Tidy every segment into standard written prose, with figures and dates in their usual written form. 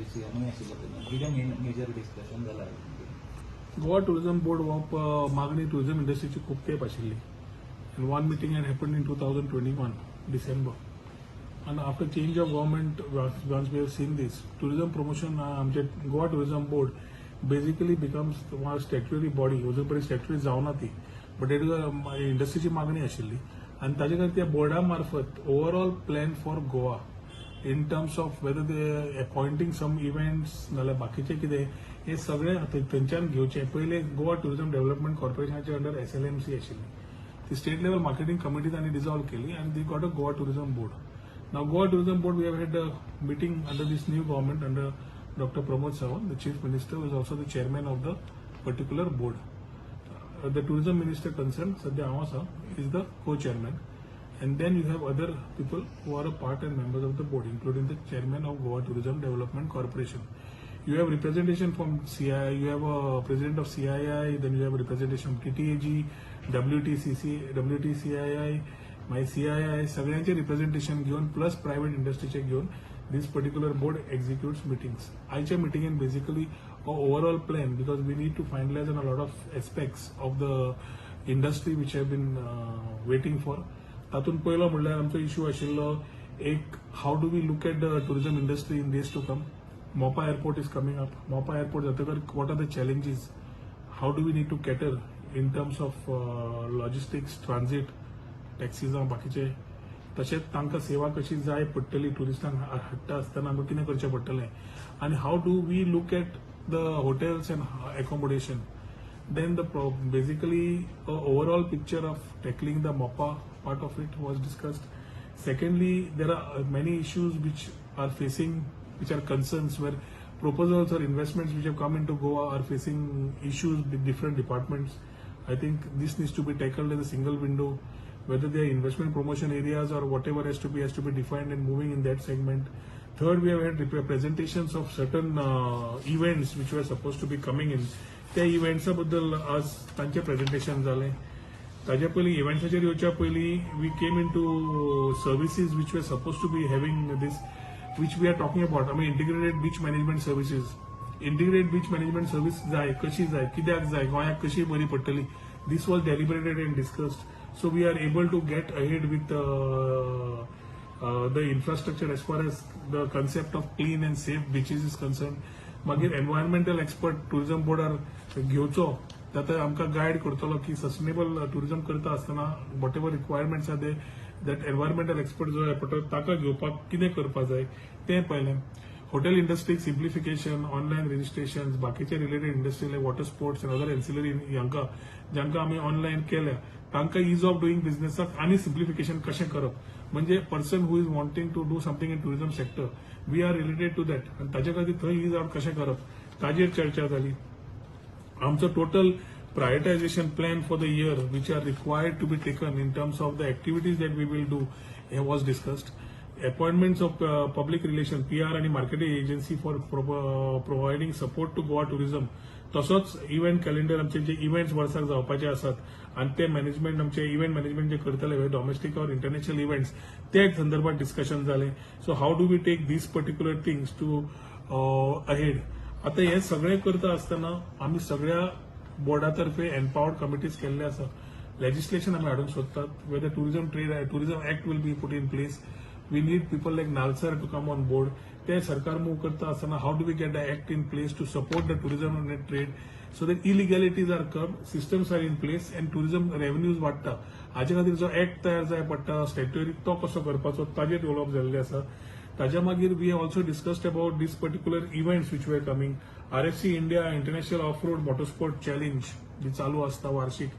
Policy आनी आशिल्लो कितें मेजर डिस्कशन जालां Goa Tourism Board हो मागणी टुरिझम इंडस्ट्रीची खूप तेंप आशिल्ली. And one meeting had happened in 2021, December. And after change of government, once we have seen this, tourism promotion, Goa Tourism Board basically becomes one statutory body. अजूनपर्यंत statutory जावना ती, but it is इंडस्ट्रीची मागणी आशिल्ली. आणि ताजे खातीर त्या बोर्डा मार्फत overall plan for Goa in terms of whether they are appointing some events नाल्यार बाकीचे कितें हे सगळे थंयच्यान घेवचे. पयले गोवा टुरिझम डेव्हलपमेंट कॉर्पोरेशनाच्या अंडर SLMC आशिल्ली, ती स्टेट लेवल मार्केटिंग कमिटी तांणी डिझॉल्व केली and they got a Goa Tourism Board. Now Goa Tourism Board, we have had a meeting under this new government under Dr. Pramod Sawant, the Chief Minister, who is also the chairman of the particular board. The tourism minister concerned, Sadhya Amasa, is the co-chairman. And then you have other people who are a part and members of the board, including the chairman of Goa Tourism Development Corporation. You have representation from CII, you have a president of CII, then you have representation from TTAG, WTCII, my CII, सगळ्यांचे representation घेऊन plus private industry घेऊन this particular board executes meetings. आयच्या meeting basically an overall plan because we need to finalize on a lot of aspects of the industry which have been waiting for. तातून पहिलो म्हणल्यार आमचो issue आशिल्लो एक how do we look at the tourism industry in days to come. Mopa airport is coming up. Mopa airport जातकर what are the challenges, how do we need to cater in terms of logistics, transit, taxis बाकीचे, तशेंच तांकां सेवा कशी जाय पडटली टुरिस्टांक हाडटा आसतना आमकां कितें करचें पडटलें, आनी how do we look at the hotels and accommodation. Then basically overall picture of tackling the MOPA part of it was discussed. Secondly, there are many issues which are facing, which are concerns where proposals or investments which have come into Goa are facing issues with different departments. I think this needs to be tackled as a single window, whether they are investment promotion areas or whatever has to be defined and moving in that segment. Third, we have had presentations of certain events which were supposed to be coming in. त्या इव्हेंट्सा बद्दल आज तांचे presentation जालें. ताजे पयलीं इव्हेंट्साचेर येवच्या पयलीं we came into services which we suppose to be having this which we are talking about. आमी integrated beach management services, integrated beach management service जाय, कशी जाय, कित्याक जाय, गोंयाक कशी बरी पडटली. This was deliberated and discussed. So we are able to get ahead with the infrastructure as far as the concept of clean and safe beaches is concern. मागीर एनवायरमेंटल एक्सपर्ट टुरिझम बोर्डार घेवचो, तातूंत आमकां गायड करतलो की sustainable tourism करता आसतना whatever requirements are they that environmental expert जो आहे पडटलो ताका घेवपाक कितें करपा जाय तें पयलें. हॉटेल इंडस्ट्रीक सिम्प्लिफिकेशन, ऑनलायन रजिस्ट्रेशन, बाकीचे related industry like water sports and other ancillary जांकां आमी ऑनलायन केल्या तांकां इज ऑफ डुईंग बिझनेसाक आनी सिम्प्लिफिकेशन कशें करप. म्हणजे person who is wanting to do something in tourism sector, we are related to that, आनी ताजे खातीर थंय इज आउट कशें करप ताजेर चर्चा जाली. आमचो total prioritization plan for the year which are required to be taken in terms of the activities that we will do हे was discussed. Appointments of public relation, PR आणि marketing agency for providing support to Goa tourism. तसोच event calendar आमचे जे events वर्साक जावपाचे आसात आनी ते मॅनेजमेंट आमचे इव्हेंट मॅनेजमेंट जे करतले डॉमेस्टीक ऑर इंटरनॅशनल इव्हेंट्स ते संदर्भात डिस्कशन जालें. So how do we take these particular things to ahead. आता हे सगळें करता आसतना आमी सगळ्या बोर्डातर्फे एम्पावर्ड कमिटीज केल्ले आसा. लेजिस्लेशन आमी हाडूंक सोदतात. Whether tourism act will be put in place. We need people like NALSAR to come on board. ते सरकार मूव करता आसतना how do we get the act in place to support the tourism and trade so that illegalities are come, systems are in place and tourism revenues वाडटा. हाचे खातीर जो act तयार जाय पडटा स्टॅट्युटरी तो कसो करपाचो ताजेर डेव्हलप जाल्ले आसा. ताज्या मागीर we have also discussed about these particular events which were coming. RFC India international of road motorsport challenge जी चालू आसता वार्षिक,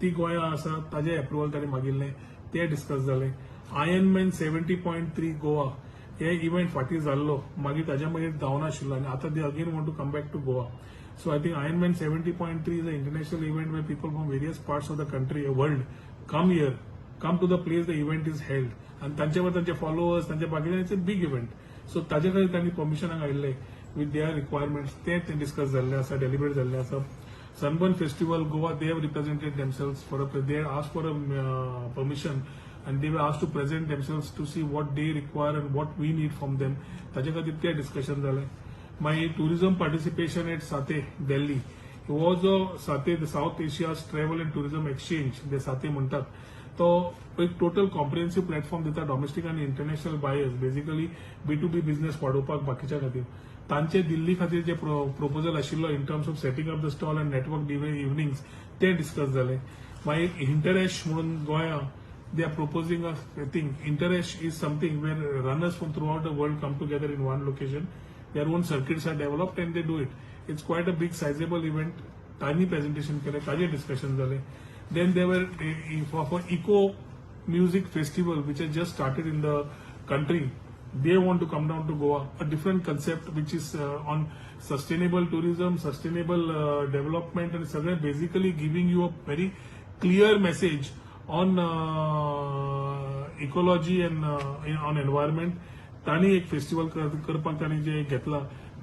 ती गोंयां आसा, ताजें एप्रुवल ताणें मागिल्लें तें डिस्कस जालें. आयर्नमॅन 70.3 गोवा हे इव्हेंट फाटीं जाल्लो, मागीर ताज्या मागीर जावनाशिल्लो आनी आतां they again want to come back to Goa. So I think Ironman 70.3 is an international event where people from various parts of the country, world, come here, come to the place the event is held. And तांचे followers, तांचे बाकीचे it's a big event. So ताजे खातीर तांणी परमिशनाक आयिल्ले with their requirements ते discuss जाल्ले आसा, डेलिब्रेट जाल्ले आसा. Sunburn festival, Goa, they have represented themselves they had asked for a permission and they were asked to present themselves to see what they require and what we need from them. ताजे खातीर ते discussion जालें. my tourism participation at Sateh, Delhi. It was Sateh, the South Asia's Travel and Tourism Exchange, the Sateh म्हणतात. तो एक total comprehensive platform दिता domestic आणि international buyers basically B2B business वाडोवपाक बाकीच्या खातीर तांचे दिल्ली खातीर जे प्रोपोजल आशिल्लो in terms of setting up the stall and network evenings ते डिस्कस जाले. मागीर इंटरॅश म्हणून गोंया they are proposing a thing. Interash is something where runners from throughout the world come together in one location. Their own circuits are developed and they do it. It's quite a big sizable event. Tiny presentation केले, ताजे discussion झाले. Then there were for eco music festival which has just started in the country. They want to come down to Goa. A different concept which is on sustainable tourism, sustainable development and सगळे basically giving you a very clear message on ecology and on environment. तांणी एक festival करपाक तांणी जे घेतला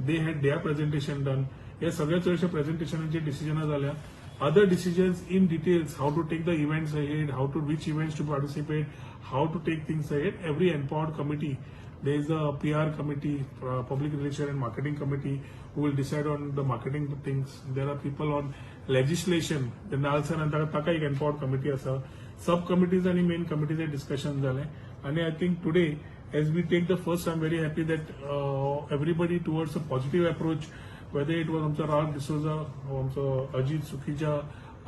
they had their presentation done. हे सगळे चडशे प्रेझेंटेशनाचे डिसिजनां जाल्या. Other decisions in details, how to take the events ahead, which events to participate, how to take things ahead. Every empowered committee, there is a PR committee, public relation and marketing committee who will decide on the marketing things. There are people on legislation. The Nalsan and Taka एक empowered committee असा. Sub committees and main committees discussion झाले. And I think today, as we take the first, I'm very happy that everybody towards a positive approach, whether it was आमचा राज डिसोजा, आमचा Ajit Sukhija,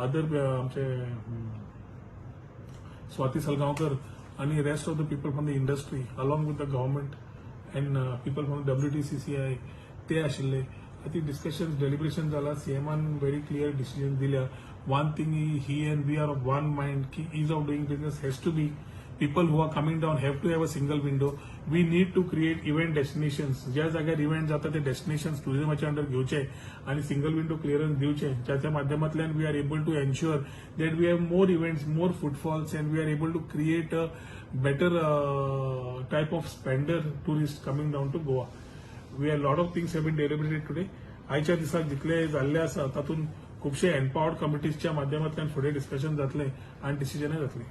other आमचे स्वाती सलगांवकर आणि rest of the people from the industry, along with the government and people from WTCCI, ते आशिल्ले. I think discussions, deliberation झाला. CMN very clear decision दिल्या. One thing he and we are of one mind. Ki ease of doing business has to be. People who are coming down have to have a single window. We need to create event destinations. ज्या जाग्यार event जाता ते destinations टुरिझमाच्या under घेवचे आणि single window clearance दिवचे ज्याच्या माध्यमांतल्यान we are able to ensure that we have more events, more footfalls and we are able to create a better type of spender tourist coming down to Goa. We are lot of things have been deliberated today. आयच्या दिसाक जितले जाल्ले आसा तातूंत खुबशे empowered कमिटीजच्या माध्यमांतल्यान फुडें discussion जातले आणि डिसिजनां जातली.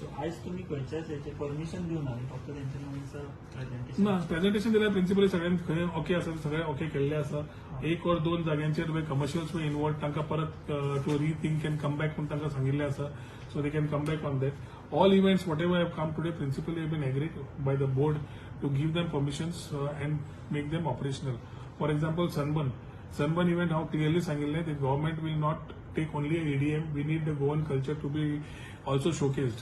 सो आयज तुम्ही खंयच्याच हेचे परमिशन दिवना फक्त तेंचे प्रेझेंटेशन ना प्रेझेंटेशन दिल्यार प्रिन्सिपली सगळ्यांक खंय ओके आसा सगळे ओके केल्ले आसा. एक और दोन जाग्यांचेर कमर्शियल्स इनवॉल्व तांकां परत to rethink can come back म्हणून तांकां सांगिल्लें आसा. So they can come back on that. All events, whatever have come today, principally have been agreed by the board to give them permissions and make them operational. For example, Sunburn event, how clearly सांगिल्लें the government will not take only EDM. We need the Goan culture to be also showcased.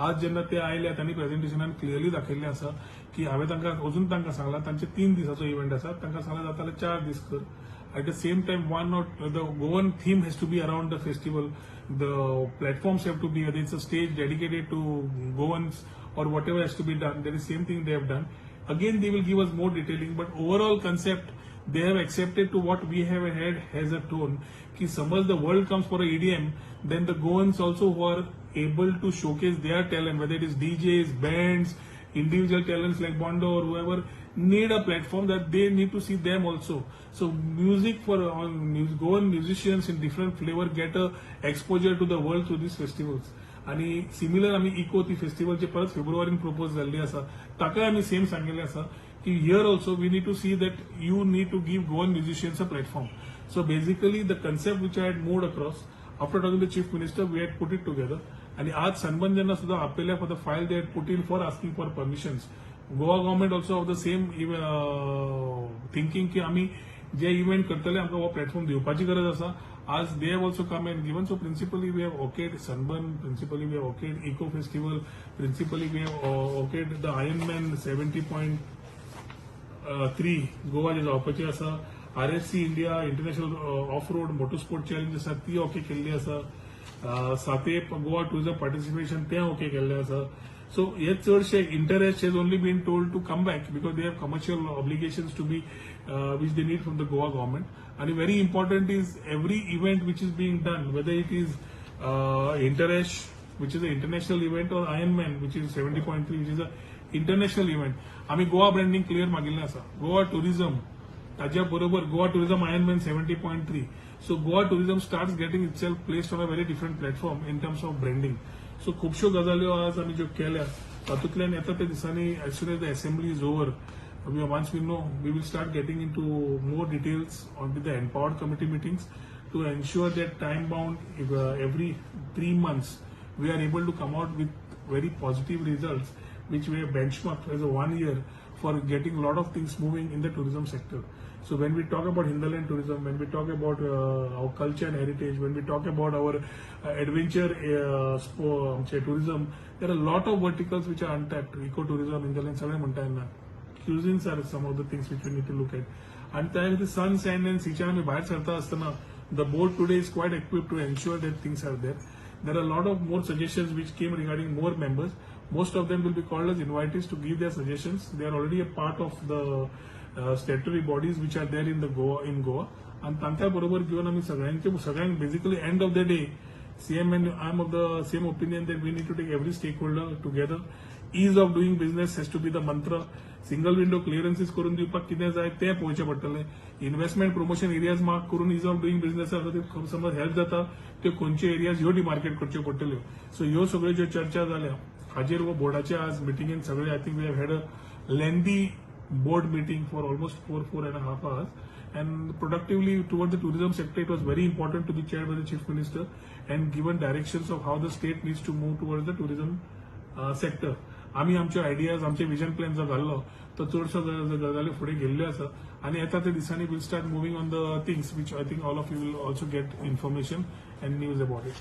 आज जेन्ना ते आयले तांणी प्रेझेंटेशनान clearly दाखयल्लें आसा की हांवें तांकां अजून तांकां सांगलां तांचे 3 दिसाचो इव्हेंट आसा तांकां सांगलां जाता जाल्यार 4 दीस कर. At the same time, the Goan theme has to be around the festival. The platforms have to be, whether it's a stage dedicated to Goans or whatever has to be done. That is the same thing they have done. Again, they will give us more detailing, but overall concept, they have accepted to what we have had has a tone. Ki suppose the world comes for a EDM, then the Goans also who are able to showcase their talent, whether it is DJs, bands, individual talents like Bondo or whoever, need a platform that they need to see them also. So music for Goan musicians in different flavor get a exposure to the world through these festivals. आणि similar आम्ही eco ती फेस्टिवलचे परत फेब्रुवारीन propose जाल्ली आसा ताका आम्ही same सांगिल्लें आसा की here also we need to see that you need to give Goan musicians a platform. So basically the concept which I had moved across after talking the chief minister we had put it together. आणि आज Sunburn जेन्ना सुद्धा आपल्याला for the file they had put in for asking for permissions. Goa government also of the same thinking की आम्ही जे event करतले आमकां हो प्लॅटफॉर्म दिवपाची गरज आसा. As they have also come and given, so principally we have okayed Sunburn, principally we have okayed Eco Festival, principally we have okayed the Ironman 70.3 Goa जे जावपाची आसा. RSC India International Off-Road Motorsport Challenge आसा ती okay केल्ली आसा. साते Goa tourism participation ते okay केल्लें आसा. So हे चडशे interest has only been told to come back because they have commercial obligations to be which they need from the Goa government. And very important is every event which is being done, whether it is Interash, which is an international event, or Ironman, which is 70.3, which is an international event. आम्ही Goa branding clear मागिल्लें आसा. Goa tourism ताज्या बरोबर Goa tourism Ironman 70.3. So Goa tourism starts getting itself placed on a very different platform in terms of branding. So खुबश्यो गजाल्यो आज आमी ज्यो केल्या तातूंतल्यान येता त्या दिसांनी as soon as the assembly is over, once we know, we will start getting into more details on the empowered committee meetings to ensure that time bound, every 3 months, we are able to come out with very positive results, which we have benchmarked as a 1 year for getting a lot of things moving in the tourism sector. So when we talk about hinterland tourism, when we talk about our culture and heritage, when we talk about our adventure tourism, there are a lot of verticals which are untapped. Eco-tourism, hinterland, सगळे म्हणता येणार. Cuisines are some of the things which we need to look at. And the sun, sand and sea आम्ही बाहेर सरता असताना, the board today is quite equipped to ensure that things are there. There are a lot of more suggestions which came regarding more members. Most of them will be called as invitees to give their suggestions. They are already a part of the statutory bodies which are there in Goa. And तांच्या बरोबर घेऊन आम्ही सगळ्यांक basically end of the day, CM and I am of the same opinion that we need to take every stakeholder together. Ease of doing business has to be the mantra. Single window clearances करून दिवपाक कितें जाय तें पळोवचें पडटलें. Investment promotion areas mark करून is of doing business समज help जाता त्यो खंयचे एरियाज ह्यो डिमार्केट करच्यो पडटल्यो. सो ह्यो सगळ्यो ज्यो चर्चा जाल्या हाजेर वो बोर्डाचे आज मिटिंगेन सगळे I think we have had a lengthy board meeting for almost 4.5 hours, and productively toward the tourism sector, it was very important to be chaired by the Chief Minister and given directions of how the state needs to move towards the tourism sector. आम्ही आमचे ideas, आमचे vision plan जो घाल्लो तो चडसो गजाली फुडें गेल्ल्यो आसा आनी येता त्या दिसांनी will start moving on the things which I think all of you will also get information and news about it.